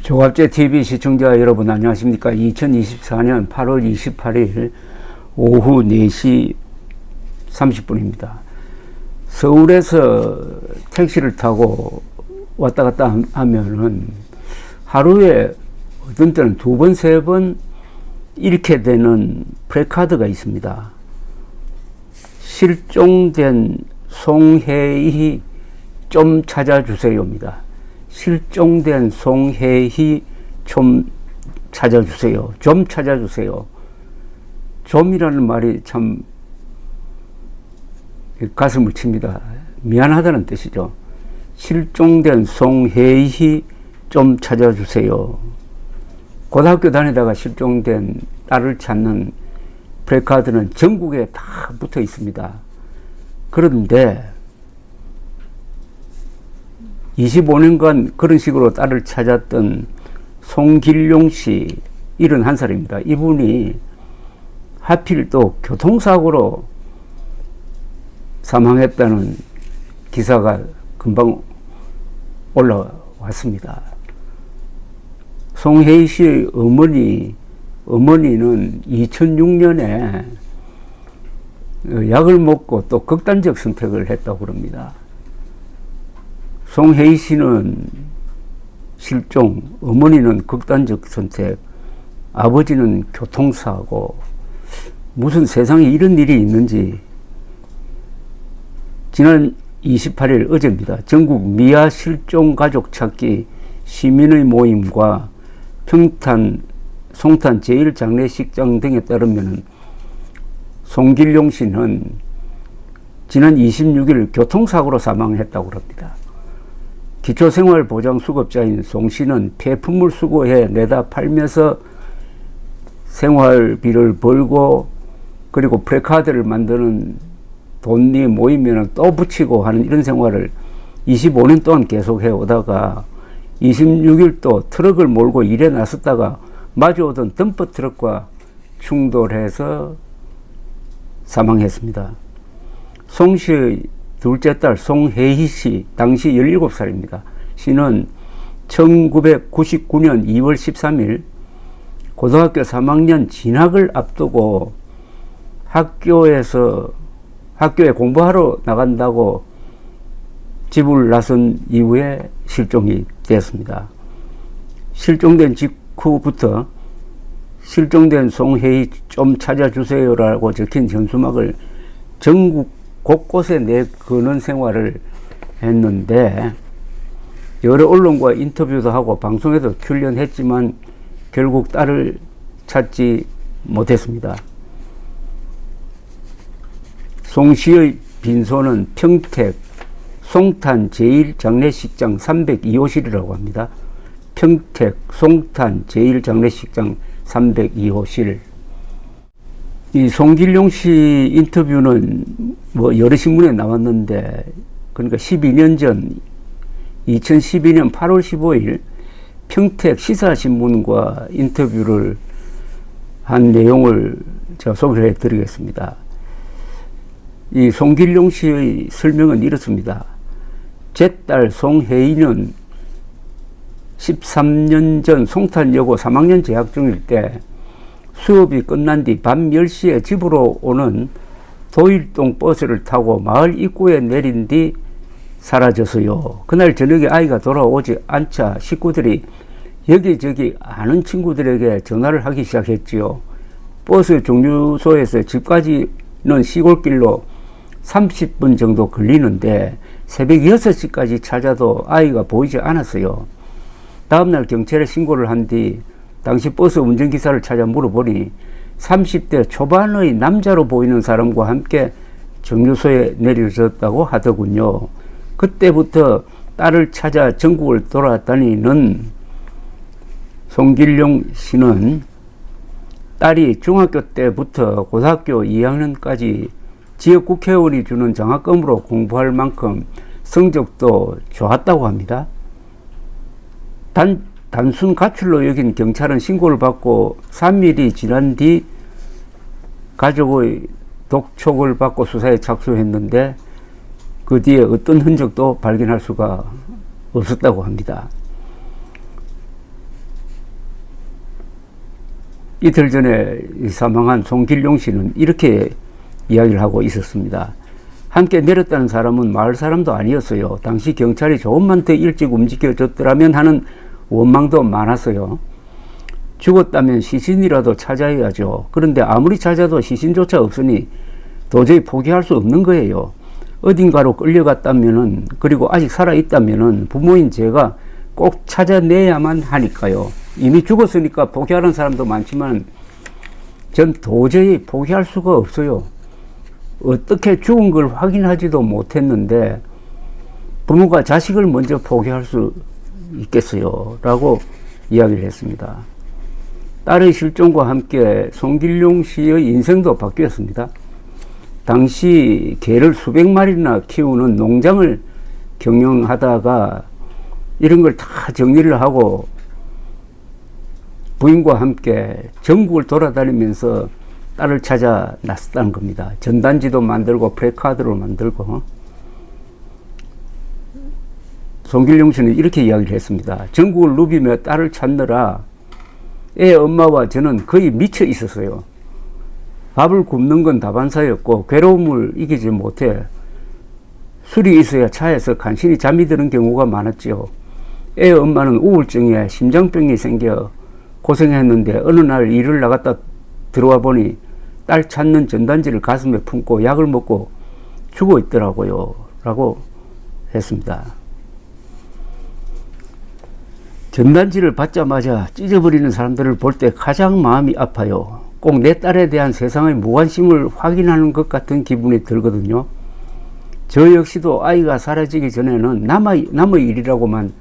조갑제 TV 시청자 여러분 안녕하십니까? 2024년 8월 28일 오후 4시 30분입니다. 서울에서 택시를 타고 왔다 갔다 하면은 하루에 어떤 때는 2번, 3번 이렇게 되는 프레카드가 있습니다. 실종된 송혜희 좀 찾아주세요입니다. 실종된 송혜희 좀 찾아주세요. 좀 찾아주세요. 좀이라는 말이 참 가슴을 칩니다. 미안하다는 뜻이죠. 실종된 송혜희 좀 찾아주세요. 고등학교 다니다가 실종된 딸을 찾는 프레카드는 전국에 다 붙어 있습니다. 그런데 25년간 그런 식으로 딸을 찾았던 송길용 씨 71살입니다. 이분이 하필 또 교통사고로 사망했다는 기사가 금방 올라왔습니다. 송혜희 씨의 어머니는 2006년에 약을 먹고 또 극단적 선택을 했다고 합니다. 송혜희 씨는 실종, 어머니는 극단적 선택, 아버지는 교통사고, 무슨 세상에 이런 일이 있는지. 지난 28일 어제입니다. 전국 미아 실종 가족 찾기 시민의 모임과 평탄, 송탄 제1장례식장 등에 따르면 송길용 씨는 지난 26일 교통사고로 사망했다고 합니다. 기초생활보장수급자인 송 씨는 폐품을 수거해 내다 팔면서 생활비를 벌고 그리고 프레카드를 만드는 돈이 모이면 또 붙이고 하는 이런 생활을 25년 동안 계속해 오다가 26일 또 트럭을 몰고 일에 나섰다가 마주오던 덤프 트럭과 충돌해서 사망했습니다. 송 씨의 둘째 딸 송혜희 씨 당시 17살입니다. 씨는 1999년 2월 13일 고등학교 3학년 진학을 앞두고 학교에 공부하러 나간다고 집을 나선 이후에 실종이 되었습니다. 실종된 직후부터 실종된 송혜희 좀 찾아주세요라고 적힌 현수막을 전국 곳곳에 내거는 생활을 했는데 여러 언론과 인터뷰도 하고 방송에도 출연했지만 결국 딸을 찾지 못했습니다. 송 씨의 빈소는 평택 송탄 제1장례식장 302호실이라고 합니다. 평택 송탄 제1장례식장 302호실. 이 송길용 씨 인터뷰는 여러 신문에 나왔는데, 그러니까 12년 전 2012년 8월 15일 평택 시사신문과 인터뷰를 한 내용을 제가 소개해 드리겠습니다. 이 송길용 씨의 설명은 이렇습니다. 제 딸 송혜희는 13년 전 송탄여고 3학년 재학 중일 때 수업이 끝난 뒤 밤 10시에 집으로 오는 도일동 버스를 타고 마을 입구에 내린 뒤 사라졌어요. 그날 저녁에 아이가 돌아오지 않자 식구들이 여기저기 아는 친구들에게 전화를 하기 시작했지요. 버스 정류소에서 집까지는 시골길로 30분 정도 걸리는데 새벽 6시까지 찾아도 아이가 보이지 않았어요. 다음날 경찰에 신고를 한 뒤 당시 버스 운전기사를 찾아 물어보니 30대 초반의 남자로 보이는 사람과 함께 정류소에 내려졌다고 하더군요. 그때부터 딸을 찾아 전국을 돌아다니는 송길용 씨는 딸이 중학교 때부터 고등학교 2학년까지 지역 국회의원이 주는 장학금으로 공부할 만큼 성적도 좋았다고 합니다. 단순 가출로 여긴 경찰은 신고를 받고 3일이 지난 뒤 가족의 독촉을 받고 수사에 착수했는데 그 뒤에 어떤 흔적도 발견할 수가 없었다고 합니다. 이틀 전에 사망한 송길용 씨는 이렇게 이야기를 하고 있었습니다. 함께 내렸다는 사람은 마을 사람도 아니었어요. 당시 경찰이 조금만 더 일찍 움직여줬더라면 하는 원망도 많았어요. 죽었다면 시신이라도 찾아야죠. 그런데 아무리 찾아도 시신조차 없으니 도저히 포기할 수 없는 거예요. 어딘가로 끌려갔다면은, 그리고 아직 살아있다면은 부모인 제가 꼭 찾아내야만 하니까요. 이미 죽었으니까 포기하는 사람도 많지만 전 도저히 포기할 수가 없어요. 어떻게 죽은 걸 확인하지도 못했는데 부모가 자식을 먼저 포기할 수 있겠어요? 라고 이야기를 했습니다. 딸의 실종과 함께 송길용 씨의 인생도 바뀌었습니다. 당시 개를 수백 마리나 키우는 농장을 경영하다가 이런 걸 다 정리를 하고 부인과 함께 전국을 돌아다니면서 딸을 찾아 나섰다는 겁니다. 전단지도 만들고 프레카드로 만들고. 송길용 씨는 이렇게 이야기를 했습니다. 전국을 누비며 딸을 찾느라 애 엄마와 저는 거의 미쳐 있었어요. 밥을 굶는 건 다반사였고 괴로움을 이기지 못해 술이 있어야 차에서 간신히 잠이 드는 경우가 많았지요. 애 엄마는 우울증에 심장병이 생겨 고생했는데 어느 날 일을 나갔다 들어와 보니 딸 찾는 전단지를 가슴에 품고 약을 먹고 죽어 있더라고요. 라고 했습니다. 전단지를 받자마자 찢어버리는 사람들을 볼 때 가장 마음이 아파요. 꼭 내 딸에 대한 세상의 무관심을 확인하는 것 같은 기분이 들거든요. 저 역시도 아이가 사라지기 전에는 남의 일이라고만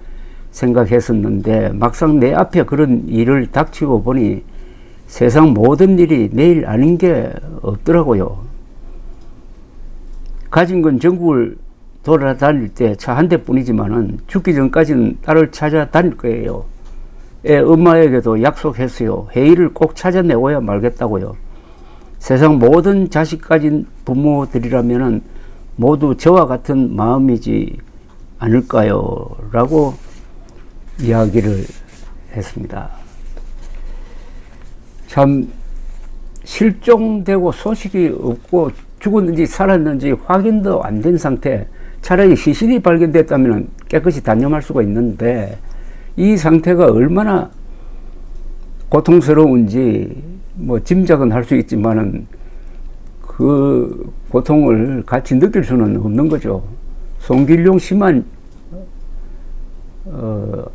생각했었는데 막상 내 앞에 그런 일을 닥치고 보니 세상 모든 일이 내 일 아닌 게 없더라고요. 가진 건 전국을 돌아다닐 때 차 한 대뿐이지만은 죽기 전까지는 딸을 찾아다닐 거예요. 애 엄마에게도 약속했어요. 혜이를 꼭 찾아내고야 말겠다고요. 세상 모든 자식 가진 부모들이라면은 모두 저와 같은 마음이지 않을까요? 라고 이야기를 했습니다. 참 실종되고 소식이 없고 죽었는지 살았는지 확인도 안 된 상태, 차라리 시신이 발견됐다면 깨끗이 단념할 수가 있는데 이 상태가 얼마나 고통스러운지 뭐 짐작은 할 수 있지만은 그 고통을 같이 느낄 수는 없는 거죠. 송길용 씨만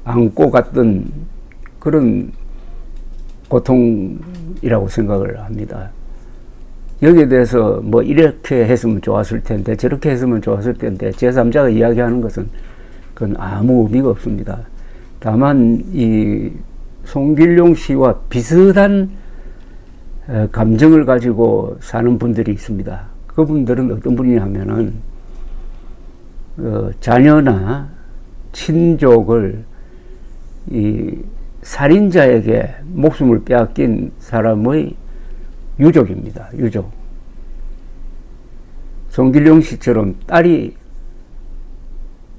안고 갔던 그런 고통이라고 생각을 합니다. 여기에 대해서 뭐 이렇게 했으면 좋았을 텐데 저렇게 했으면 좋았을 텐데 제3자가 이야기하는 것은 그건 아무 의미가 없습니다. 다만 이 송길용 씨와 비슷한 감정을 가지고 사는 분들이 있습니다. 그분들은 어떤 분이냐 하면은 자녀나 친족을 이 살인자에게 목숨을 빼앗긴 사람의 유족입니다. 유족. 송길용 씨처럼 딸이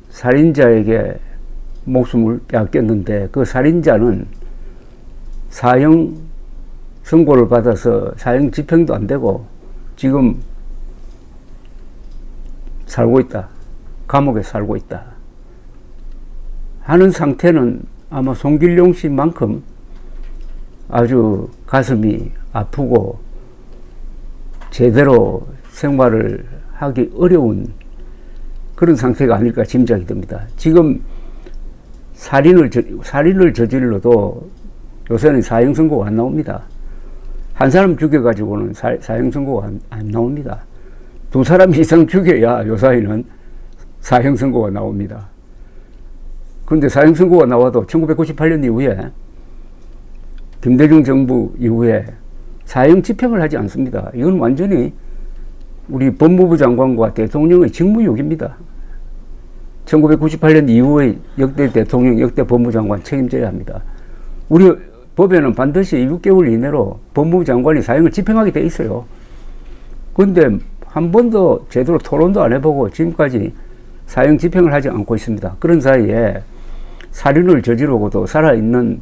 살인자에게 목숨을 빼앗겼는데 그 살인자는 사형 선고를 받아서 사형 집행도 안 되고 지금 살고 있다. 감옥에 살고 있다. 하는 상태는 아마 송길용 씨만큼 아주 가슴이 아프고 제대로 생활을 하기 어려운 그런 상태가 아닐까 짐작이 듭니다. 지금 살인을 저질러도 요새는 사형 선고가 안 나옵니다. 한 사람 죽여가지고는 사형 선고가 안 나옵니다. 두 사람 이상 죽여야 요사이는 사형 선고가 나옵니다. 그런데 사형 선고가 나와도 1998년 이후에 김대중 정부 이후에 사형 집행을 하지 않습니다. 이건 완전히 우리 법무부 장관과 대통령의 직무유기입니다. 1998년 이후의 역대 대통령, 역대 법무장관 책임져야 합니다. 우리 법에는 반드시 6개월 이내로 법무부 장관이 사형을 집행하게 돼 있어요. 그런데 한 번도 제대로 토론도 안 해보고 지금까지 사형 집행을 하지 않고 있습니다. 그런 사이에 살인을 저지르고도 살아있는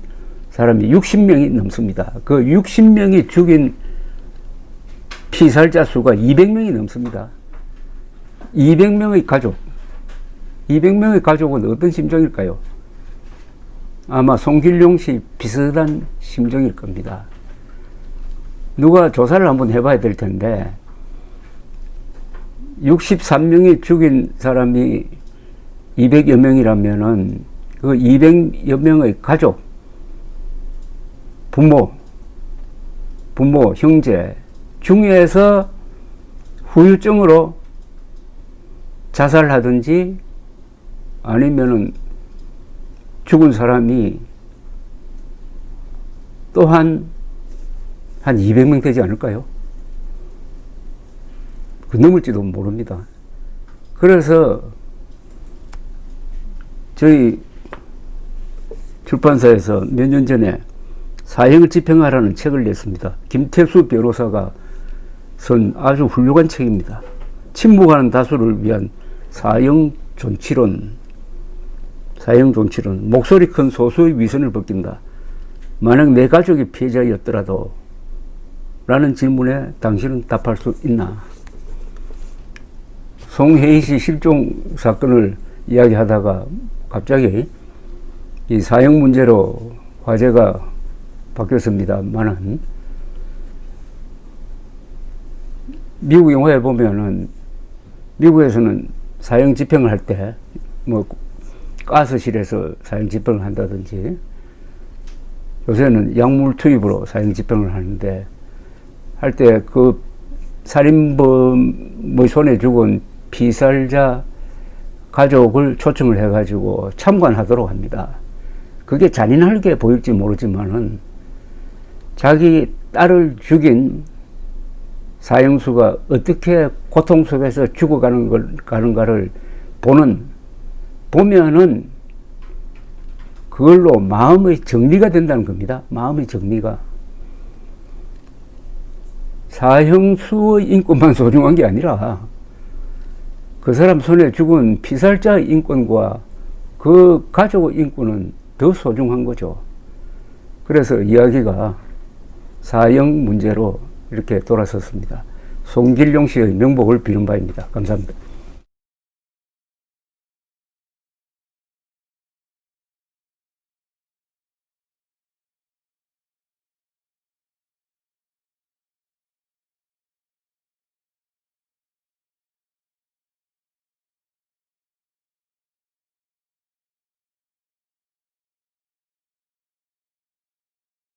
사람이 60명이 넘습니다. 그 60명이 죽인 피살자 수가 200명이 넘습니다. 200명의 가족. 200명의 가족은 어떤 심정일까요? 아마 송길용 씨 비슷한 심정일 겁니다. 누가 조사를 한번 해봐야 될 텐데 63명이 죽인 사람이 200여 명이라면은 그 200여 명의 가족, 부모, 형제 중에서 후유증으로 자살하든지 아니면은 죽은 사람이 또한 한 200명 되지 않을까요? 그 넘을지도 모릅니다. 그래서 저희 출판사에서 몇 년 전에 사형을 집행하라는 책을 냈습니다. 김태수 변호사가 쓴 아주 훌륭한 책입니다. 침묵하는 다수를 위한 사형 존치론. 목소리 큰 소수의 위선을 벗긴다. 만약 내 가족이 피해자였더라도 라는 질문에 당신은 답할 수 있나? 송혜희 씨 실종 사건을 이야기하다가 갑자기 이 사형 문제로 화제가 바뀌었습니다만은 미국 영화에 보면은 미국에서는 사형 집행을 할 때 뭐 가스실에서 사형 집행을 한다든지 요새는 약물 투입으로 사형 집행을 하는데 할 때 그 살인범의 손에 죽은 피살자 가족을 초청을 해가지고 참관하도록 합니다. 그게 잔인하게 보일지 모르지만은 자기 딸을 죽인 사형수가 어떻게 고통 속에서 죽어가는가를 보면은 그걸로 마음의 정리가 된다는 겁니다. 마음의 정리가. 사형수의 인권만 소중한 게 아니라 그 사람 손에 죽은 피살자의 인권과 그 가족의 인권은 더 소중한 거죠. 그래서 이야기가 사형 문제로 이렇게 돌아섰습니다. 송길용 씨의 명복을 비는 바입니다. 감사합니다.